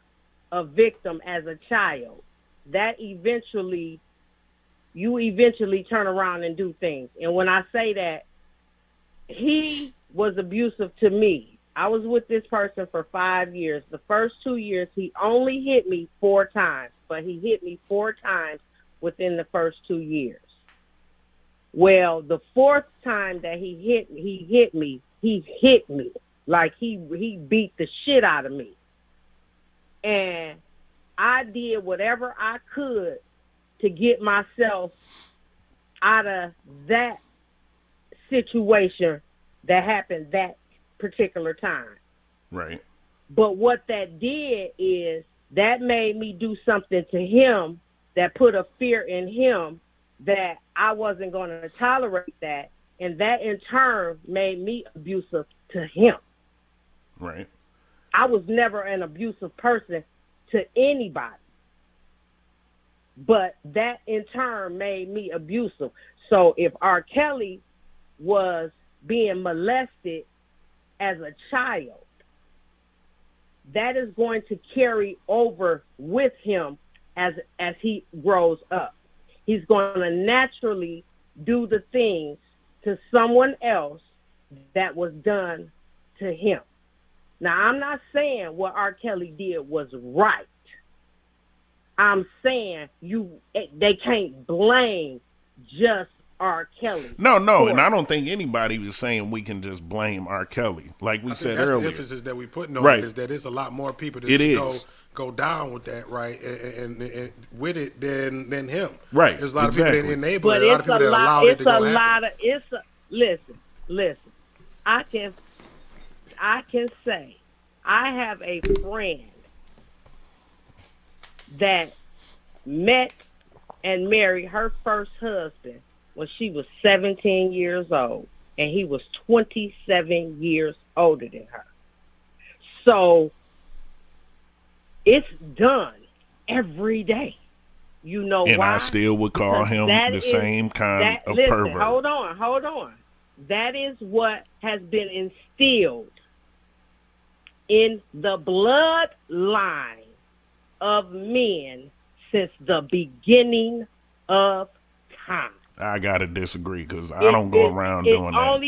a victim as a child, that you eventually turn around and do things. And when I say that, he was abusive to me. I was with this person for 5 years. The first 2 years, he only hit me 4 times, but he hit me 4 times within the first 2 years. Well, the 4th time that he hit me like he beat the shit out of me. And I did whatever I could to get myself out of that situation that happened that particular time. Right. But what that did is that made me do something to him that put a fear in him that I wasn't going to tolerate that. And that in turn made me abusive to him. Right. I was never an abusive person to anybody. But that in turn made me abusive. So if R. Kelly was being molested as a child, that is going to carry over with him as he grows up. He's going to naturally do the things to someone else that was done to him. Now, I'm not saying what R. Kelly did was right. I'm saying they can't blame just R. Kelly. No, for and it. I don't think anybody was saying we can just blame R. Kelly. Like we I think said that's earlier. the emphasis that we putting on Right. it, is that it's a lot more people that It just is. go down with that, right, and with it than him. Right, There's a lot of exactly. people that enable But it, a lot of it's people a that lot. allowed it It's to go a happen. lot of. Listen. I can say I have a friend that met and married her first husband when she was 17 years old, and he was 27 years older than her. So it's done every day. You know And why? I still would call Because him that the is- same kind of listen, pervert. Hold on. That is what has been instilled in the bloodline of men since the beginning of time. I gotta disagree because I don't go around doing that.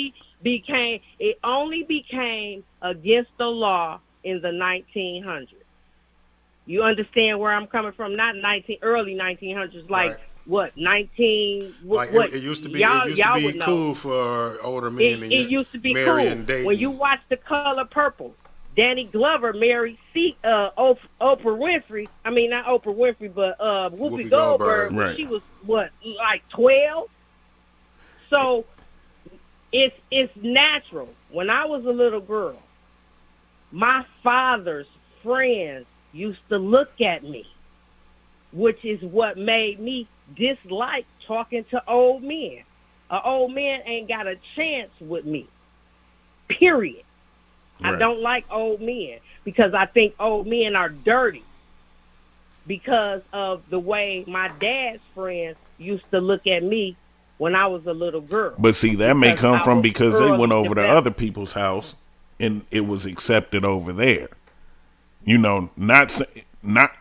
It only became against the law in the 1900s. You understand where I'm coming from? Not early 1900s, like Right. what 19? Like what it used to be, y'all would would know. cool for older men. It used to be marry cool. and date. When you watch The Color Purple, Danny Glover married Oprah Winfrey. I mean, not Oprah Winfrey, but Whoopi Goldberg. When Right. she was like 12. So it's natural. When I was a little girl, my father's friends used to look at me, which is what made me dislike talking to old men. An old man ain't got a chance with me. Period. I Right. don't like old men because I think old men are dirty because of the way my dad's friends used to look at me when I was a little girl. But see, that may Because come I from was because they went early over to developed. other people's house and it was accepted over there. You know, not saying we But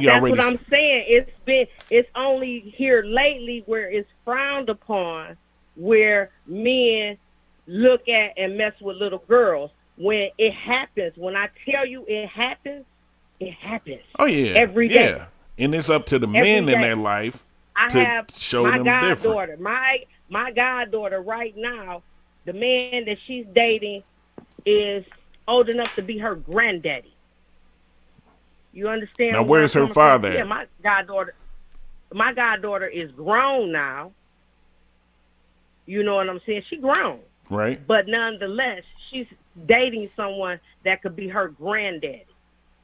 that's already. what I'm saying. It's only here lately where it's frowned upon, where men look at and mess with little girls. When it happens, when I tell you it happens, it happens. Oh yeah, every day. Yeah, and it's up to the Every men in day. their life I to have show my them different. goddaughter. My goddaughter right now, the man that she's dating is old enough to be her granddaddy. You understand? Now, where where's I'm her coming from? father Yeah, at? my goddaughter is grown now. You know what I'm saying? She grown. Right? But nonetheless, she's dating someone that could be her granddaddy.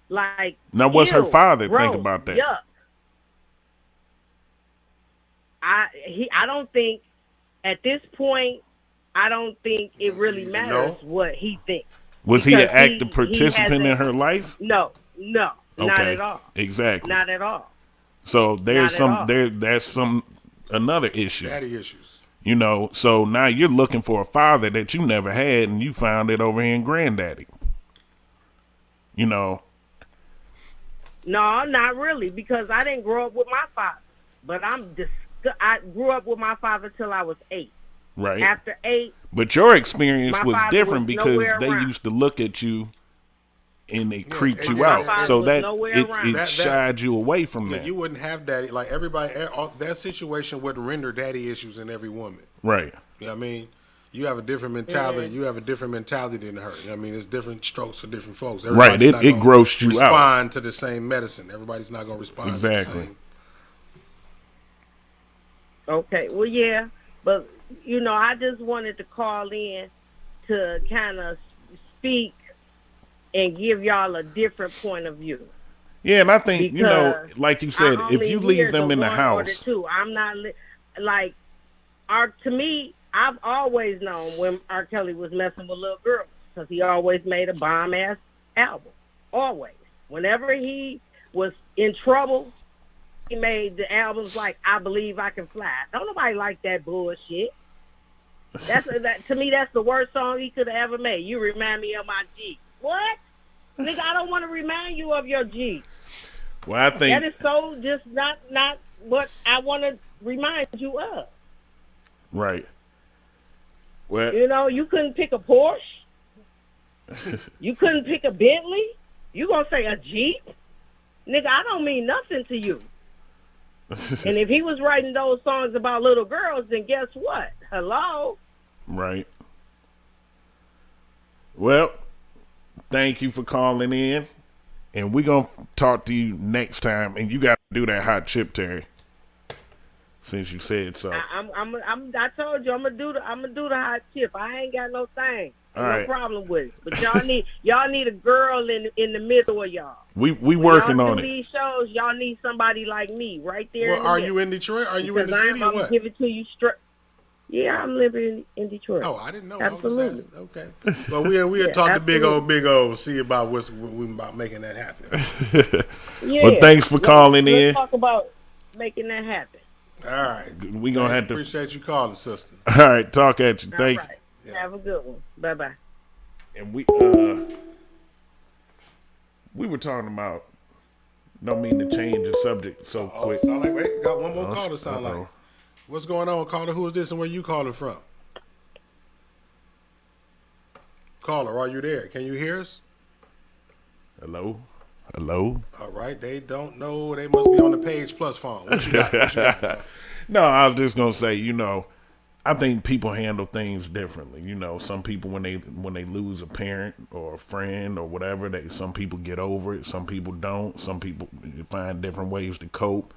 Like, Now, what's her ew, father gross, think about that? Yuck. I don't think at this point, I don't think it Does really he even matters know? what he thinks. Was he an Because active he participant in hasn't- her life? No, not Okay, at all. exactly. Not at all. So there's Not at all. that's another issue. Daddy issues. You know, so now you're looking for a father that you never had, and you found it over here in granddaddy. You know, No, not really, because I didn't grow up with my father. But I grew up with my father till I was 8. right? After 8, But your experience My was father different was because nowhere they around. used to look at you and they creeped and you my out. father So was that nowhere around. it That- shied you away from Yeah, that. you wouldn't have daddy, like everybody. That situation wouldn't render daddy issues in every woman. Right. You know what I mean? You have a different mentality. You have a different mentality than her. You know what I mean? It's different strokes for different folks. Right, Everybody's not it gonna grossed you out. Respond to the same medicine. Everybody's not going to respond to the Exactly. same. okay, well, yeah. But, you know, I just wanted to call in to kind of speak and give y'all a different point of view. Yeah, and I think, you know, Because like you said, I if only you hear leave them the in the one or the house, two. I'm not like to me. I've always known when R. Kelly was messing with little girls because he always made a bomb ass album. Always, whenever he was in trouble, he made the albums like "I Believe I Can Fly." Don't nobody like that bullshit. To me, that's the worst song he could have ever made. You remind me of my G. What? Nigga, I don't want to remind you of your G. well, I think That is so just not what I want to remind you of. right. Well, You know, you couldn't pick a Porsche. You couldn't pick a Bentley. You gonna say a Jeep? Nigga, I don't mean nothing to you. And if he was writing those songs about little girls, then guess what? Hello? Right. Well, thank you for calling in. And we're going to talk to you next time. And you got to do that hot chip, Terry. Since you said so. I told you I'm gonna do the hot chip. I ain't got no thing. All no right. problem with it. But y'all need a girl in the middle of y'all. We working y'all on do it. These shows, y'all need somebody like me right there. Well, are you in Detroit? Are you in the city or I'm what? Give it to you straight. Yeah, I'm living in Detroit. Oh, I didn't know. Absolutely. I was just asking. Okay. Well, we'll talk to Big O, see about what we about making that happen. Yeah. Well, thanks for calling in. Let's talk about making that happen. All right. We gonna have to appreciate you calling, sister. All right, talk at you. Thank you. Yeah. Have a good one. Bye-bye. And we were talking about, don't mean to change the subject so quick. Sound like, wait, got one more caller. Sound uh-oh. like. What's going on, caller? Who is this and where you calling from? Caller, are you there? Can you hear us? Hello. All right, they don't know. They must be on the Page Plus phone. What you got? No, I was just gonna say, I think people handle things differently. Some people when they lose a parent or a friend or whatever, some people get over it. Some people don't. Some people find different ways to cope.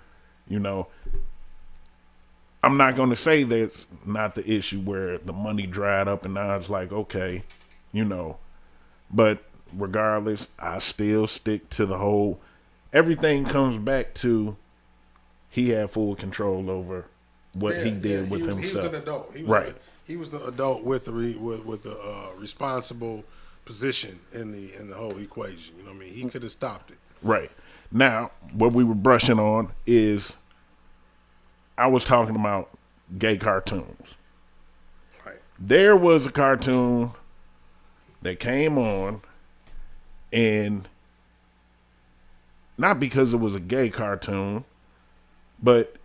I'm not gonna say that's not the issue where the money dried up and now it's like, okay, but regardless, I still stick to the whole. Everything comes back to he had full control over what he did with himself. He was an adult. He was the adult with the responsible position in the whole equation. You know what I mean? He could have stopped it. Right. Now, what we were brushing on is I was talking about gay cartoons. Right. There was a cartoon that came on, and not because it was a gay cartoon, but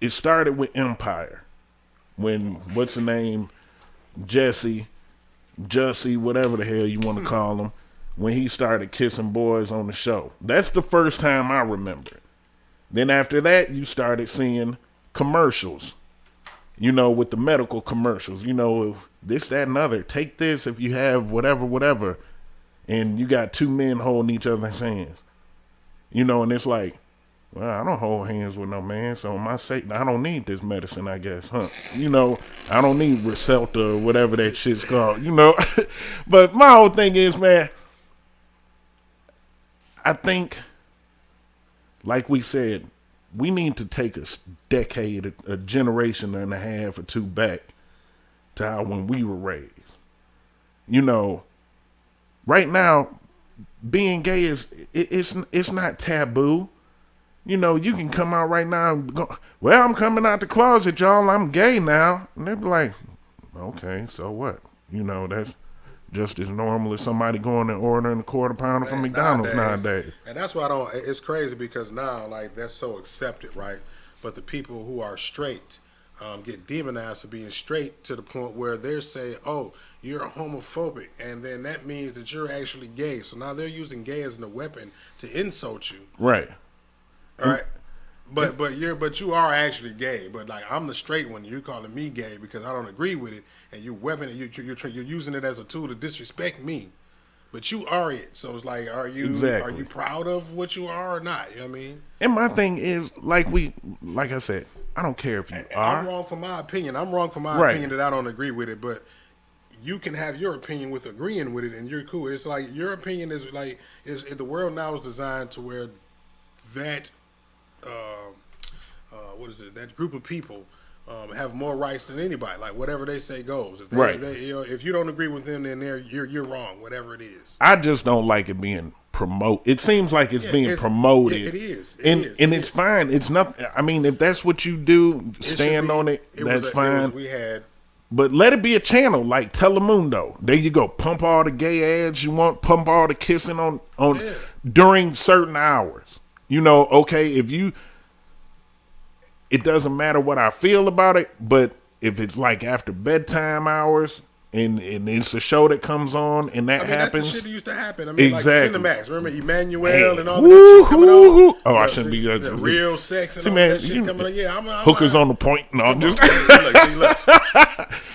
it started with Empire. When, what's the name, Jussie, whatever the hell you want to call him, when he started kissing boys on the show. That's the first time I remember it. Then after that, you started seeing commercials, with the medical commercials, this, that, and other. Take this if you have whatever. And you got two men holding each other's hands. And it's like, well, I don't hold hands with no man, so my sake, I don't need this medicine, I guess, huh? I don't need Riselta or whatever that shit's called, But my whole thing is, man, I think, like we said, we need to take a decade, a generation and a half or two back to how when we were raised. Right now, being gay it's not taboo. You can come out right now and go, well, I'm coming out the closet, y'all. I'm gay now. And they'd be like, okay, so what? That's just as normal as somebody going and ordering a quarter pounder from McDonald's nowadays. And that's why it's crazy because now, like, that's so accepted, right? But the people who are straight get demonized for being straight to the point where they're saying, oh, you're homophobic, and then that means that you're actually gay. So now they're using gay as a weapon to insult you. Right. All right. But you are actually gay. But like I'm the straight one. You're calling me gay because I don't agree with it, and you're using it as a tool to disrespect me. But you are it. So it's like, are you proud of what you are or not? You know what I mean? And my thing is, like I said, I don't care if you are. I'm wrong for my opinion. I'm wrong for my opinion that I don't agree with it. But you can have your opinion with agreeing with it, and you're cool. It's like your opinion is like the world now is designed to where that. That group of people have more rights than anybody. Like whatever they say goes. If if you don't agree with them, then you're wrong. Whatever it is. I just don't like it being promoted. It seems like it's being promoted. It is. It's fine. It's not. I mean, if that's what you do, stand on it. That's fine. But let it be a channel like Telemundo. There you go. Pump all the gay ads you want. Pump all the kissing on during certain hours. Okay, it doesn't matter what I feel about it, but if it's like after bedtime hours and it's a show that comes on, and that I mean, happens. that's the shit that used to happen. I mean, Exactly. like Cinemax. Remember Emmanuel Man, and all that shit coming on? Oh, I shouldn't be the real sex and See, all man, that shit you- coming on. Yeah, I'm hookers on the point. No, I'm just. See, look.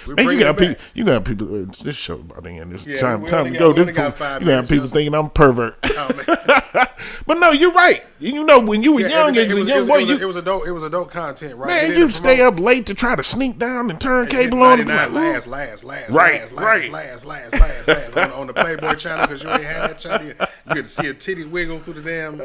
We Man, bring you it got people. back. You got people. This show about to end. It's Yeah, time we to only go. got- we This only got fool- 5 you got minutes, people you know? thinking I'm a pervert. Oh, man. But no, you're right. You know, when you were young as a young boy, it was adult content, right? man, And then you'd to stay promote- up late to try to sneak down and turn and cable hit on. 99 Like, ooh. last Right. on the Playboy channel because you ain't had that channel. You get to see a titty wiggle through the damn.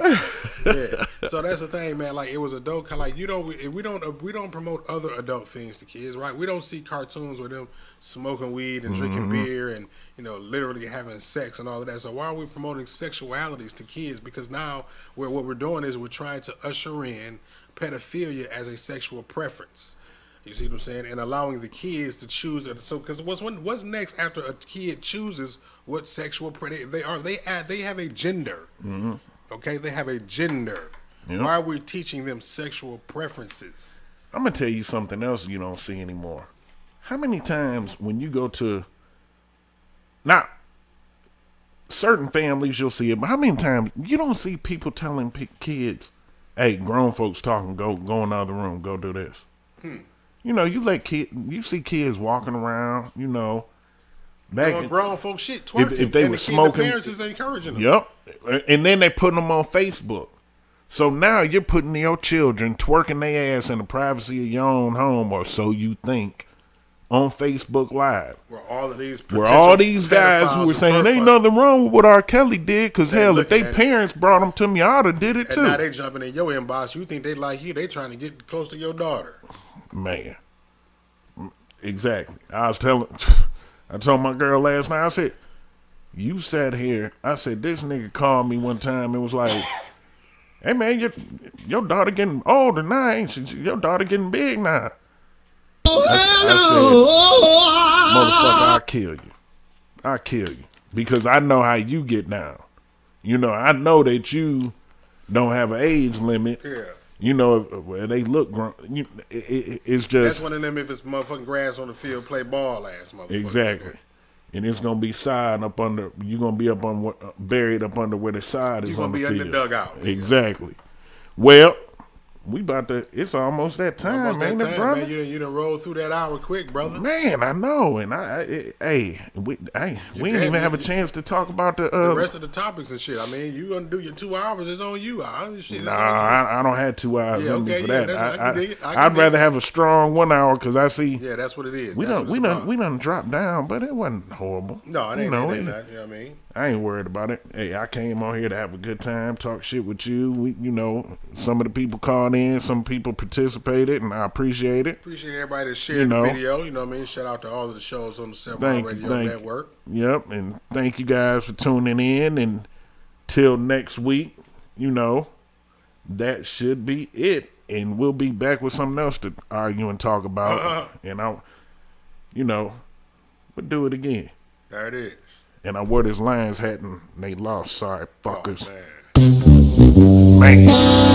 Yeah. So that's the thing, man. Like it was adult. Like we don't promote other adult things to kids, right? We don't see cartoons with them smoking weed and drinking beer and literally having sex and all of that. So why are we promoting sexualities to kids? Because now what we're doing is we're trying to usher in pedophilia as a sexual preference. You see what I'm saying? And allowing the kids to choose. So, because what's next after a kid chooses what sexual they are? They have a gender. Mm-hmm. Okay, they have a gender. Yep. Why are we teaching them sexual preferences? I'm gonna tell you something else you don't see anymore. How many times when you go to now certain families you'll see it, but how many times you don't see people telling kids, "Hey, grown folks talking, go in the other room, go do this." You see kids walking around, Doing grown folk shit, twerking. if they and were the smoking, the parents is encouraging them. Yep, and then they putting them on Facebook. So now you're putting your children twerking their ass in the privacy of your own home, or so you think, on Facebook Live. Where all Where potential all these guys who pedophiles were and saying, ain't pervs- nothing wrong with what R. Kelly did, because They hell, if looking they at it. parents brought them to me, I'd have did it And too. now they jumping in your inbox. You think they like you? They trying to get close to your daughter. Man. Exactly. I told my girl last night, I said, you sat here, I said, this nigga called me one time and was like, hey man, your daughter getting older now, ain't she? Your daughter getting big now. I said, motherfucker, I'll kill you. I'll kill you. Because I know how you get down. I know that you don't have an age limit. Yeah. Where they look grown. It's just. That's one of them if it's motherfucking grass on the field, play ball ass motherfucker. Exactly. And it's going to be side up under, you're going to be up on buried up under where the side is You're on the going to be in field. the dugout. Exactly. Well, we about to, it's almost that time, Almost ain't that it, time, brother? man. You done rolled through that hour quick, brother. Man, I know. And we didn't even have a chance to talk about the rest of the topics and shit. I mean, you gonna do your 2 hours, it's on you. I don't have 2 hours Yeah, in me okay, for yeah, that. that's what I can dig it. I can I'd dig rather it. have a strong 1 hour because I see Yeah, that's what it is. we That's done what it's about. we done dropped down, but it wasn't horrible. No, it ain't, it ain't that. You know what I mean? I ain't worried about it. Hey, I came on here to have a good time, talk shit with you. Some of the people called in, some people participated, and I appreciate it. Appreciate everybody that shared the video. You know what I mean? Shout out to all of the shows on the 7 Thank Radio you. Network. Yep, and thank you guys for tuning in. And till next week, that should be it. And we'll be back with something else to argue and talk about. And we'll do it again. There it is. And I wore this Lions hat and they lost. Sorry, fuckers. Oh, man. Man.